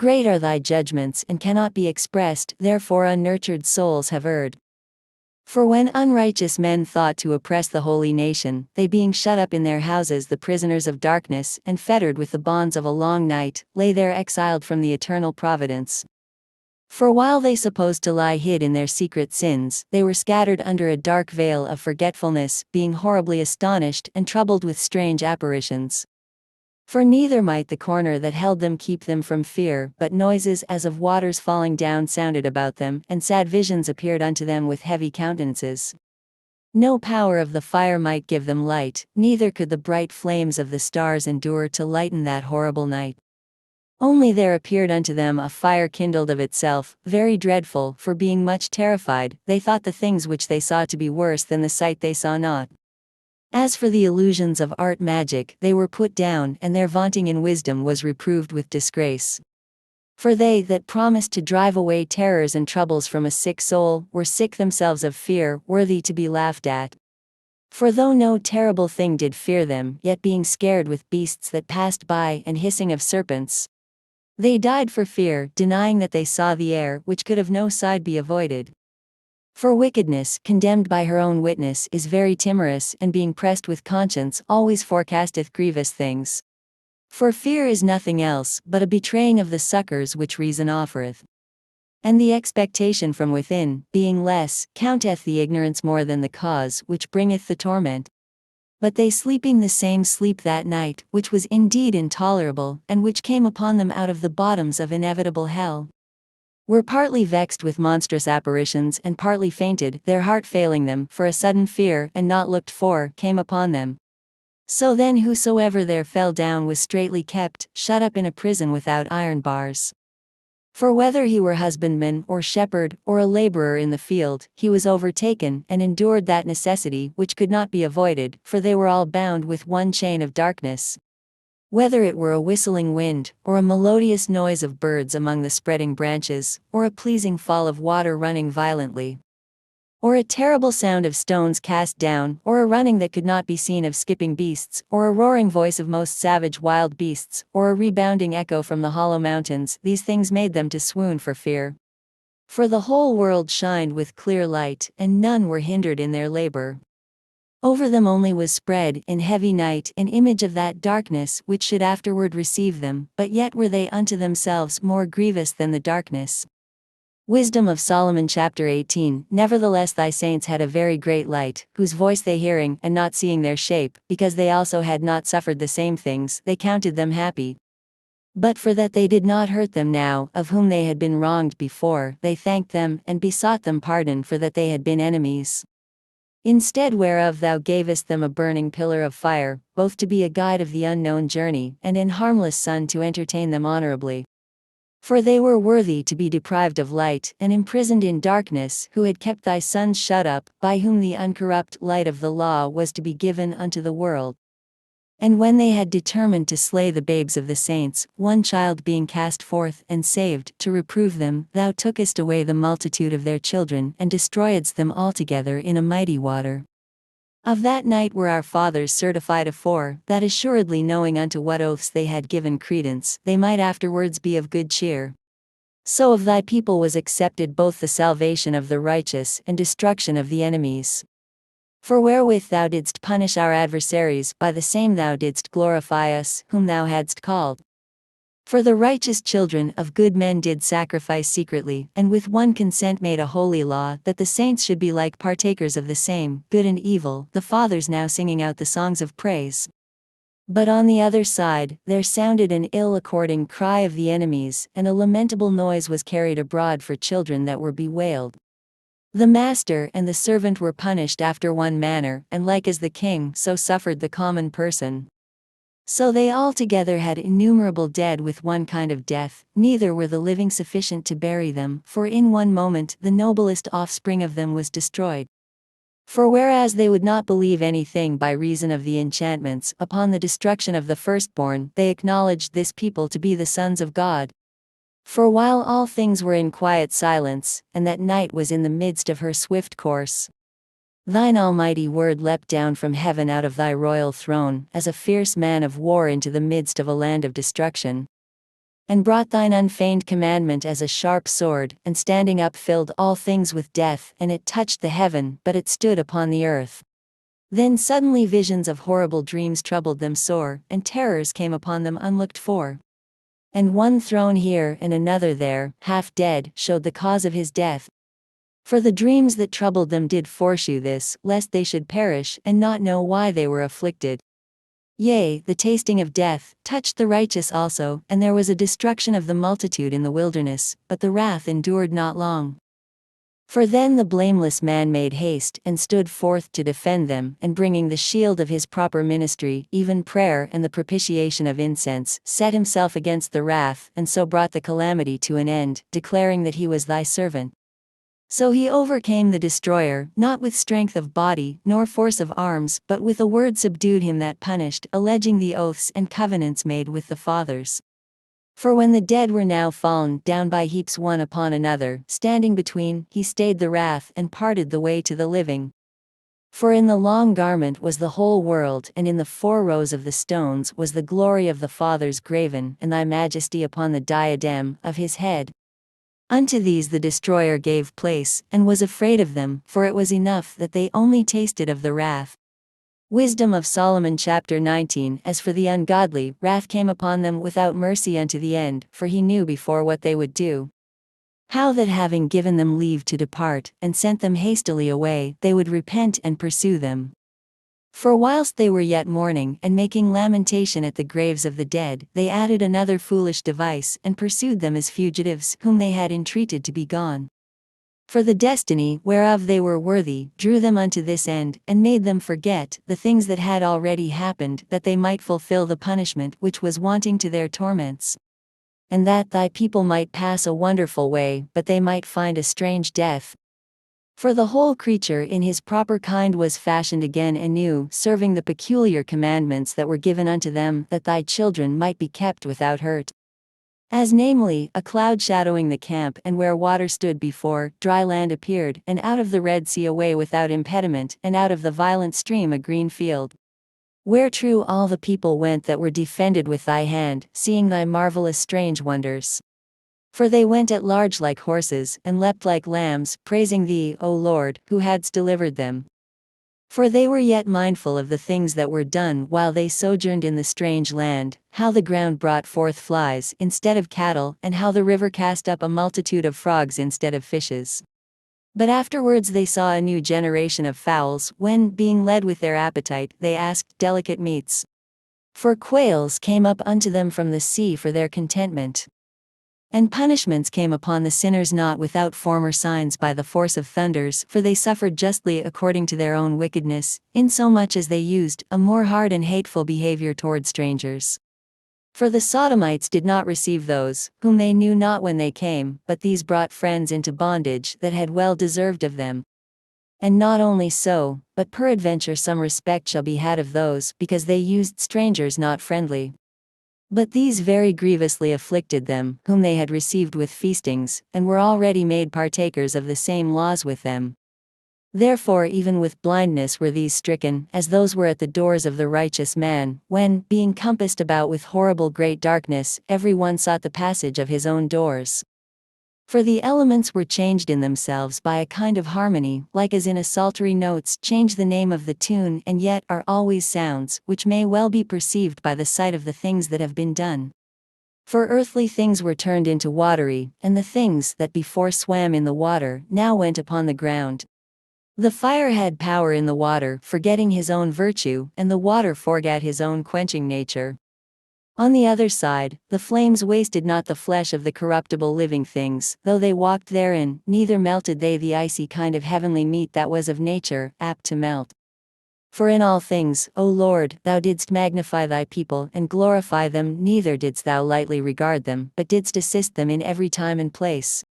Great are thy judgments and cannot be expressed, therefore unnurtured souls have erred. For when unrighteous men thought to oppress the holy nation, they being shut up in their houses the prisoners of darkness, and fettered with the bonds of a long night, lay there exiled from the eternal providence. For while they supposed to lie hid in their secret sins, they were scattered under a dark veil of forgetfulness, being horribly astonished and troubled with strange apparitions. For neither might the corner that held them keep them from fear, but noises as of waters falling down sounded about them, and sad visions appeared unto them with heavy countenances. No power of the fire might give them light, neither could the bright flames of the stars endure to lighten that horrible night. Only there appeared unto them a fire kindled of itself, very dreadful, for being much terrified, they thought the things which they saw to be worse than the sight they saw not. As for the illusions of art magic, they were put down, and their vaunting in wisdom was reproved with disgrace. For they that promised to drive away terrors and troubles from a sick soul, were sick themselves of fear, worthy to be laughed at. For though no terrible thing did fear them, yet being scared with beasts that passed by and hissing of serpents, they died for fear, denying that they saw the air, which could of no side be avoided. For wickedness, condemned by her own witness, is very timorous, and being pressed with conscience, always forecasteth grievous things. For fear is nothing else, but a betraying of the succors which reason offereth. And the expectation from within, being less, counteth the ignorance more than the cause which bringeth the torment. But they sleeping the same sleep that night, which was indeed intolerable, and which came upon them out of the bottoms of inevitable hell, were partly vexed with monstrous apparitions and partly fainted, their heart failing them, for a sudden fear, and not looked for, came upon them. So then whosoever there fell down was straitly kept, shut up in a prison without iron bars. For whether he were husbandman, or shepherd, or a laborer in the field, he was overtaken, and endured that necessity which could not be avoided, for they were all bound with one chain of darkness. Whether it were a whistling wind, or a melodious noise of birds among the spreading branches, or a pleasing fall of water running violently, or a terrible sound of stones cast down, or a running that could not be seen of skipping beasts, or a roaring voice of most savage wild beasts, or a rebounding echo from the hollow mountains, these things made them to swoon for fear. For the whole world shined with clear light, and none were hindered in their labor. Over them only was spread, in heavy night, an image of that darkness which should afterward receive them, but yet were they unto themselves more grievous than the darkness. Wisdom of Solomon chapter 18. Nevertheless thy saints had a very great light, whose voice they hearing, and not seeing their shape, because they also had not suffered the same things, they counted them happy. But for that they did not hurt them now, of whom they had been wronged before, they thanked them, and besought them pardon for that they had been enemies. Instead whereof thou gavest them a burning pillar of fire, both to be a guide of the unknown journey, and an harmless sun to entertain them honorably. For they were worthy to be deprived of light, and imprisoned in darkness, who had kept thy sons shut up, by whom the uncorrupt light of the law was to be given unto the world. And when they had determined to slay the babes of the saints, one child being cast forth, and saved, to reprove them, thou tookest away the multitude of their children, and destroyedst them altogether in a mighty water. Of that night were our fathers certified afore, that assuredly knowing unto what oaths they had given credence, they might afterwards be of good cheer. So of thy people was accepted both the salvation of the righteous, and destruction of the enemies. For wherewith thou didst punish our adversaries, by the same thou didst glorify us, whom thou hadst called. For the righteous children of good men did sacrifice secretly, and with one consent made a holy law, that the saints should be like partakers of the same, good and evil, the fathers now singing out the songs of praise. But on the other side, there sounded an ill-according cry of the enemies, and a lamentable noise was carried abroad for children that were bewailed. The master and the servant were punished after one manner, and like as the king, so suffered the common person. So they altogether had innumerable dead with one kind of death, neither were the living sufficient to bury them, for in one moment the noblest offspring of them was destroyed. For whereas they would not believe anything by reason of the enchantments, upon the destruction of the firstborn, they acknowledged this people to be the sons of God. For while all things were in quiet silence, and that night was in the midst of her swift course, thine almighty word leapt down from heaven out of thy royal throne, as a fierce man of war into the midst of a land of destruction. and brought thine unfeigned commandment as a sharp sword, and standing up filled all things with death, and it touched the heaven, but it stood upon the earth. Then suddenly visions of horrible dreams troubled them sore, and terrors came upon them unlooked for. And one thrown here and another there, half dead, showed the cause of his death. For the dreams that troubled them did foreshew this, lest they should perish, and not know why they were afflicted. Yea, the tasting of death touched the righteous also, and there was a destruction of the multitude in the wilderness, but the wrath endured not long. For then the blameless man made haste, and stood forth to defend them, and bringing the shield of his proper ministry, even prayer and the propitiation of incense, set himself against the wrath, and so brought the calamity to an end, declaring that he was thy servant. So he overcame the destroyer, not with strength of body, nor force of arms, but with a word subdued him that punished, alleging the oaths and covenants made with the fathers. For when the dead were now fallen down by heaps one upon another, standing between, he stayed the wrath, and parted the way to the living. For in the long garment was the whole world, and in the 4 rows of the stones was the glory of the fathers graven, and thy majesty upon the diadem of his head. Unto these the destroyer gave place, and was afraid of them, for it was enough that they only tasted of the wrath. Wisdom of Solomon chapter 19. As for the ungodly, wrath came upon them without mercy unto the end, for he knew before what they would do. How that having given them leave to depart, and sent them hastily away, they would repent and pursue them. For whilst they were yet mourning, and making lamentation at the graves of the dead, they added another foolish device, and pursued them as fugitives, whom they had entreated to be gone. For the destiny, whereof they were worthy, drew them unto this end, and made them forget the things that had already happened, that they might fulfill the punishment which was wanting to their torments. And that thy people might pass a wonderful way, but they might find a strange death. For the whole creature in his proper kind was fashioned again anew, serving the peculiar commandments that were given unto them, that thy children might be kept without hurt. As namely, a cloud shadowing the camp, and where water stood before, dry land appeared, and out of the Red Sea a way without impediment, and out of the violent stream a green field. Where true all the people went that were defended with thy hand, seeing thy marvelous strange wonders. For they went at large like horses, and leapt like lambs, praising thee, O Lord, who hadst delivered them. For they were yet mindful of the things that were done while they sojourned in the strange land, how the ground brought forth flies instead of cattle, and how the river cast up a multitude of frogs instead of fishes. But afterwards they saw a new generation of fowls, when, being led with their appetite, they asked delicate meats. For quails came up unto them from the sea for their contentment. And punishments came upon the sinners not without former signs by the force of thunders, for they suffered justly according to their own wickedness, insomuch as they used a more hard and hateful behavior toward strangers. For the Sodomites did not receive those, whom they knew not when they came, but these brought friends into bondage that had well deserved of them. And not only so, but peradventure some respect shall be had of those, because they used strangers not friendly. But these very grievously afflicted them, whom they had received with feastings, and were already made partakers of the same laws with them. Therefore even with blindness were these stricken, as those were at the doors of the righteous man, when, being compassed about with horrible great darkness, every one sought the passage of his own doors. For the elements were changed in themselves by a kind of harmony, like as in a psaltery notes change the name of the tune, and yet are always sounds, which may well be perceived by the sight of the things that have been done. For earthly things were turned into watery, and the things that before swam in the water now went upon the ground. The fire had power in the water, forgetting his own virtue, and the water forgat his own quenching nature. On the other side, the flames wasted not the flesh of the corruptible living things, though they walked therein, neither melted they the icy kind of heavenly meat that was of nature, apt to melt. For in all things, O Lord, thou didst magnify thy people, and glorify them, neither didst thou lightly regard them, but didst assist them in every time and place.